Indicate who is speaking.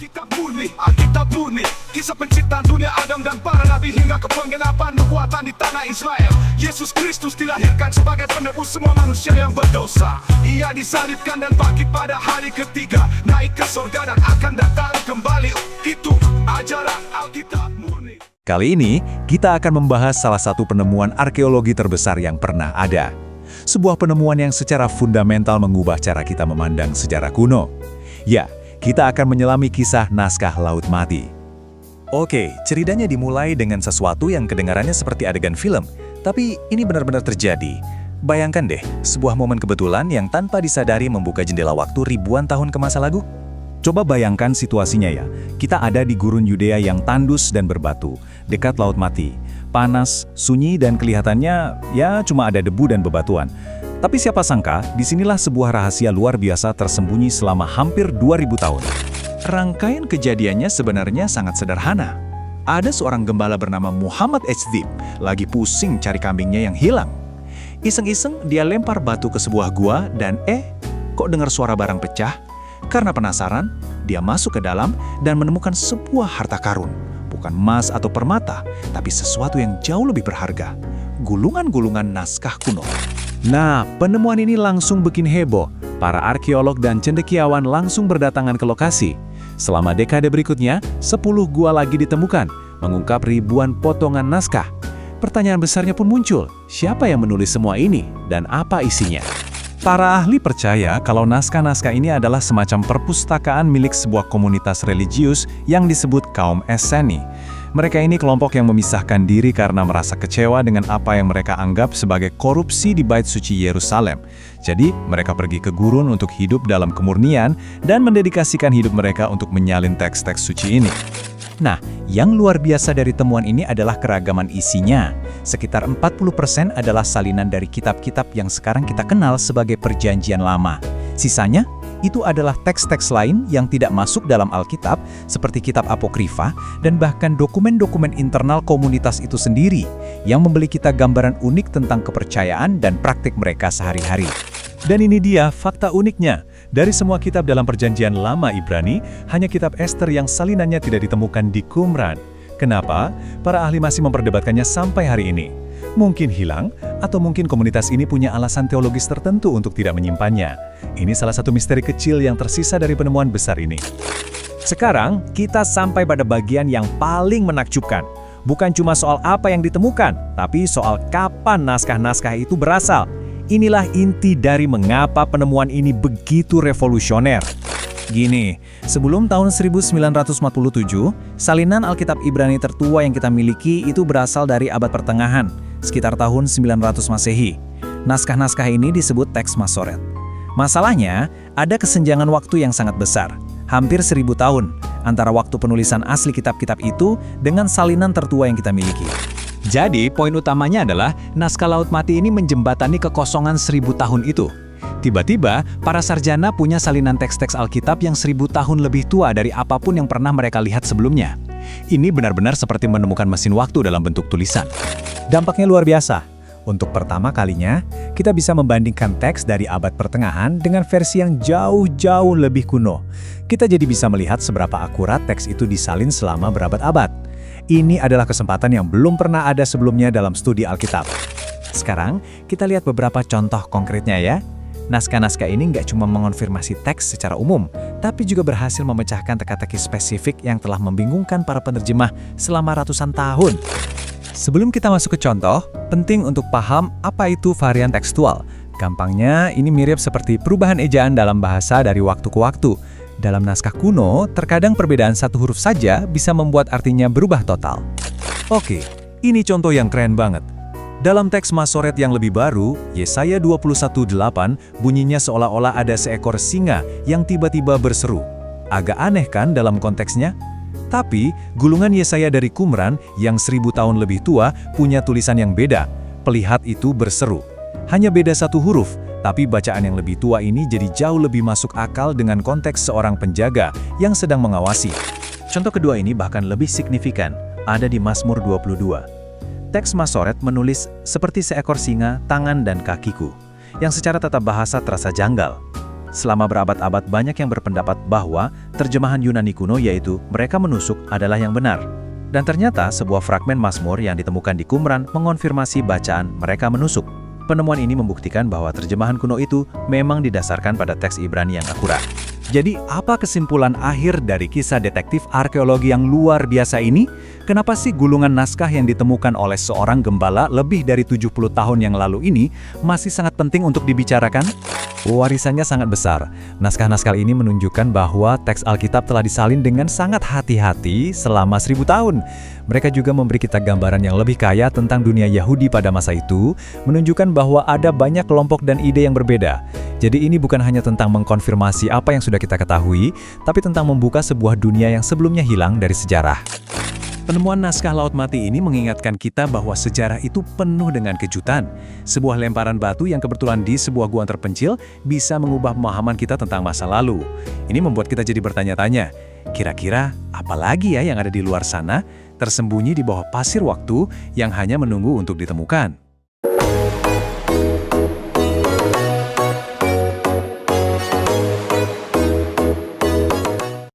Speaker 1: Alkitab murni, kisah penciptaan dunia Adam dan para nabi hingga ke penggenapan nubuatan di tanah Israel. Yesus Kristus dilahirkan sebagai penebus semua manusia yang berdosa. Ia disalibkan dan bangkit pada hari ketiga, naik ke surga dan akan datang kembali. Itu ajaran Alkitab murni.
Speaker 2: Kali ini, kita akan membahas salah satu penemuan arkeologi terbesar yang pernah ada. Sebuah penemuan yang secara fundamental mengubah cara kita memandang sejarah kuno. Ya, kita akan menyelami kisah naskah Laut Mati. Oke, ceritanya dimulai dengan sesuatu yang kedengarannya seperti adegan film, tapi ini benar-benar terjadi. Bayangkan deh, sebuah momen kebetulan yang tanpa disadari membuka jendela waktu ribuan tahun ke masa lalu. Coba bayangkan situasinya ya, kita ada di gurun Yudea yang tandus dan berbatu, dekat Laut Mati. Panas, sunyi, dan kelihatannya ya cuma ada debu dan bebatuan. Tapi siapa sangka, disinilah sebuah rahasia luar biasa tersembunyi selama hampir 2000 tahun. Rangkaian kejadiannya sebenarnya sangat sederhana. Ada seorang gembala bernama Muhammad Echdib, lagi pusing cari kambingnya yang hilang. Iseng-iseng dia lempar batu ke sebuah gua dan kok dengar suara barang pecah? Karena penasaran, dia masuk ke dalam dan menemukan sebuah harta karun. Bukan emas atau permata, tapi sesuatu yang jauh lebih berharga. Gulungan-gulungan naskah kuno. Nah, penemuan ini langsung bikin heboh. Para arkeolog dan cendekiawan langsung berdatangan ke lokasi. Selama dekade berikutnya, 10 gua lagi ditemukan, mengungkap ribuan potongan naskah. Pertanyaan besarnya pun muncul, siapa yang menulis semua ini dan apa isinya? Para ahli percaya kalau naskah-naskah ini adalah semacam perpustakaan milik sebuah komunitas religius yang disebut kaum Esseni. Mereka ini kelompok yang memisahkan diri karena merasa kecewa dengan apa yang mereka anggap sebagai korupsi di Bait Suci Yerusalem. Jadi, mereka pergi ke gurun untuk hidup dalam kemurnian dan mendedikasikan hidup mereka untuk menyalin teks-teks suci ini. Nah, yang luar biasa dari temuan ini adalah keragaman isinya. Sekitar 40% adalah salinan dari kitab-kitab yang sekarang kita kenal sebagai Perjanjian Lama. Sisanya, itu adalah teks-teks lain yang tidak masuk dalam Alkitab, seperti kitab Apokrifa, dan bahkan dokumen-dokumen internal komunitas itu sendiri, yang memberi kita gambaran unik tentang kepercayaan dan praktik mereka sehari-hari. Dan ini dia fakta uniknya. Dari semua kitab dalam Perjanjian Lama Ibrani, hanya kitab Ester yang salinannya tidak ditemukan di Qumran. Kenapa? Para ahli masih memperdebatkannya sampai hari ini. Mungkin hilang, atau mungkin komunitas ini punya alasan teologis tertentu untuk tidak menyimpannya. Ini salah satu misteri kecil yang tersisa dari penemuan besar ini. Sekarang, kita sampai pada bagian yang paling menakjubkan. Bukan cuma soal apa yang ditemukan, tapi soal kapan naskah-naskah itu berasal. Inilah inti dari mengapa penemuan ini begitu revolusioner. Gini, sebelum tahun 1947, salinan Alkitab Ibrani tertua yang kita miliki itu berasal dari abad pertengahan, sekitar tahun 900 Masehi. Naskah-naskah ini disebut teks Masoret. Masalahnya, ada kesenjangan waktu yang sangat besar, hampir 1000 tahun, antara waktu penulisan asli kitab-kitab itu dengan salinan tertua yang kita miliki. Jadi, poin utamanya adalah naskah Laut Mati ini menjembatani kekosongan 1000 tahun itu. Tiba-tiba, para sarjana punya salinan teks-teks Alkitab yang 1000 tahun lebih tua dari apapun yang pernah mereka lihat sebelumnya. Ini benar-benar seperti menemukan mesin waktu dalam bentuk tulisan. Dampaknya luar biasa. Untuk pertama kalinya, kita bisa membandingkan teks dari abad pertengahan dengan versi yang jauh-jauh lebih kuno. Kita jadi bisa melihat seberapa akurat teks itu disalin selama berabad-abad. Ini adalah kesempatan yang belum pernah ada sebelumnya dalam studi Alkitab. Sekarang, kita lihat beberapa contoh konkretnya ya. Naskah-naskah ini nggak cuma mengonfirmasi teks secara umum, tapi juga berhasil memecahkan teka-teki spesifik yang telah membingungkan para penerjemah selama ratusan tahun. Sebelum kita masuk ke contoh, penting untuk paham apa itu varian tekstual. Gampangnya, ini mirip seperti perubahan ejaan dalam bahasa dari waktu ke waktu. Dalam naskah kuno, terkadang perbedaan satu huruf saja bisa membuat artinya berubah total. Oke, ini contoh yang keren banget. Dalam teks Masoret yang lebih baru, Yesaya 21:8, bunyinya seolah-olah ada seekor singa yang tiba-tiba berseru. Agak aneh kan dalam konteksnya? Tapi, gulungan Yesaya dari Qumran yang 1000 tahun lebih tua punya tulisan yang beda. Pelihat itu berseru. Hanya beda satu huruf, tapi bacaan yang lebih tua ini jadi jauh lebih masuk akal dengan konteks seorang penjaga yang sedang mengawasi. Contoh kedua ini bahkan lebih signifikan, ada di Mazmur 22. Teks Masoret menulis seperti seekor singa, tangan dan kakiku, yang secara tata bahasa terasa janggal.
Speaker 3: Selama berabad-abad banyak yang berpendapat bahwa terjemahan Yunani kuno yaitu mereka menusuk adalah yang benar. Dan ternyata sebuah fragmen Mazmur yang ditemukan di Qumran mengonfirmasi bacaan mereka menusuk. Penemuan ini membuktikan bahwa terjemahan kuno itu memang didasarkan pada teks Ibrani yang akurat.
Speaker 2: Jadi, apa kesimpulan akhir dari kisah detektif arkeologi yang luar biasa ini? Kenapa sih gulungan naskah yang ditemukan oleh seorang gembala lebih dari 70 tahun yang lalu ini masih sangat penting untuk dibicarakan? Warisannya sangat besar. Naskah-naskah ini menunjukkan bahwa teks Alkitab telah disalin dengan sangat hati-hati selama 1000 tahun. Mereka juga memberi kita gambaran yang lebih kaya tentang dunia Yahudi pada masa itu, menunjukkan bahwa ada banyak kelompok dan ide yang berbeda. Jadi ini bukan hanya tentang mengkonfirmasi apa yang sudah kita ketahui, tapi tentang membuka sebuah dunia yang sebelumnya hilang dari sejarah. Penemuan naskah Laut Mati ini mengingatkan kita bahwa sejarah itu penuh dengan kejutan. Sebuah lemparan batu yang kebetulan di sebuah gua terpencil bisa mengubah pemahaman kita tentang masa lalu. Ini membuat kita jadi bertanya-tanya, kira-kira apa lagi ya yang ada di luar sana, tersembunyi di bawah pasir waktu yang hanya menunggu untuk ditemukan?